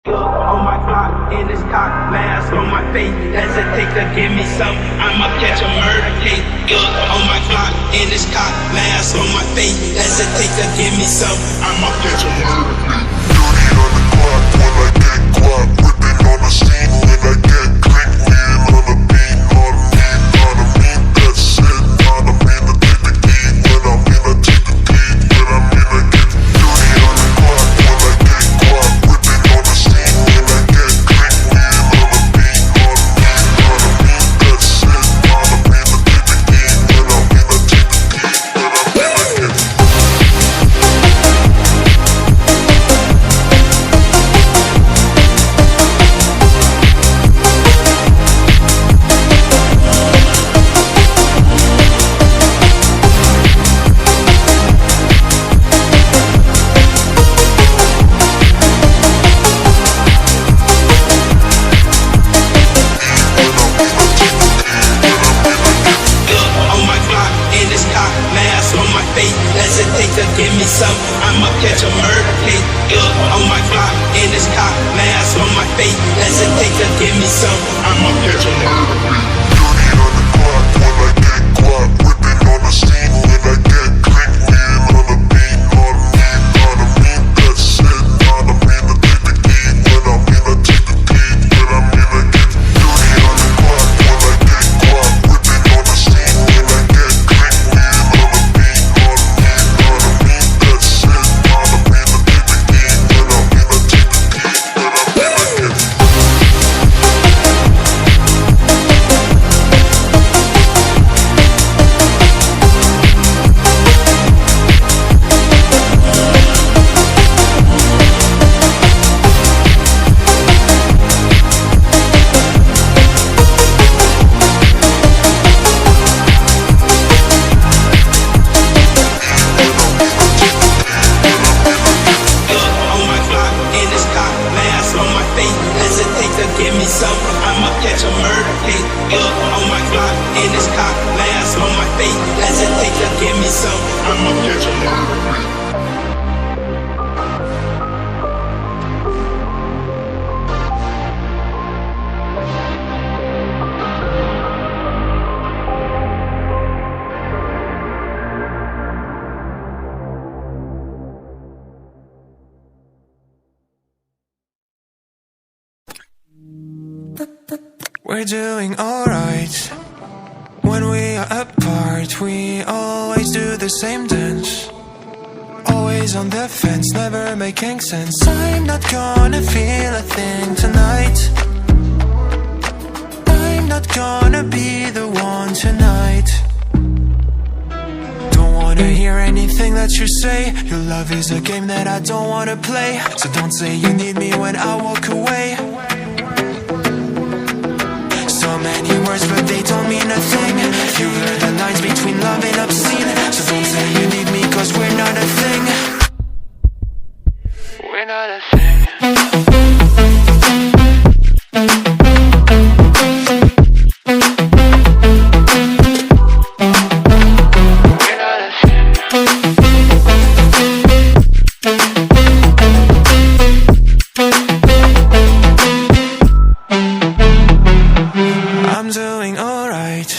On my block, in this cock, mask on my face. Hesitate to give me some, I'ma catch a murder case. On my block, in this cock, mask on my face. Hesitate to give me some, I'ma catch a murder case. 30 on the clock when I get guap, whipping on the scene when I get click, lean on the beat, on me, that's it, on me, to take the key, when I'm in, I take the key, when I'm in, I get 30 on the clock when I get guap, whipping on the scene when I get click, lean on the beat, on me, that's it, on me, to take the key, when I'm in, I take the key, when I'm in, I get hesitate to give me some, I'ma catch a murder case. On my block, in this cock, mask on my face. Hesitate to give me some, I'ma catch a murder case. 30 on the clock when I get guap, whipping on the scene when I get click, lean on the beat, on me, that's it, on me, to take the key, when I'm in, I take the key, when I'm in, I get 30 on the clock when I get guap, whipping on the scene when I get click, lean on the beat, on me, that's it, on me, to take the key, when I'm in, I take the key, when I'm in, I get on my block, in this cock, mask on my face. Hesitate to give me some, I'ma catch a murder case. On my block, in this cock, mask on my face. Hesitate to give me some, I'ma catch a murder case. We're doing alright. When we are apart, we always do the same dance. Always on the fence, never making sense. I'm not gonna feel a thing tonight. I'm not gonna be the one tonight. Don't wanna hear anything that you say. Your love is a game that I don't wanna play. So don't say you need me when I walk away. So many words but they don't mean a thing. You blur the lines between love and obscene. So don't say you need me cause we're not a thing. We're not a thing. We're not a thing. I'm doing alright.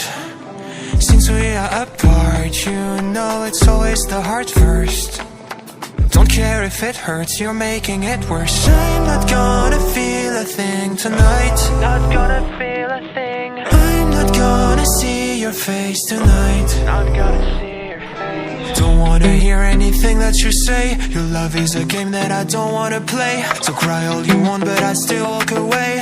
Since we are apart, you know it's always the heart first. Don't care if it hurts, you're making it worse. I'm not gonna feel a thing tonight. Not gonna feel a thing. I'm not gonna see your face tonight. Not gonna see your face. Don't wanna hear anything that you say. Your love is a game that I don't wanna play. So cry all you want but I still walk away.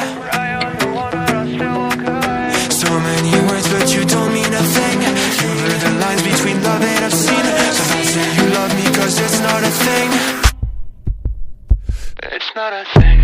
So many words but you don't mean a thing. You blur the lines between love and obscene. So don't say you love me cause it's not a thing. It's not a thing.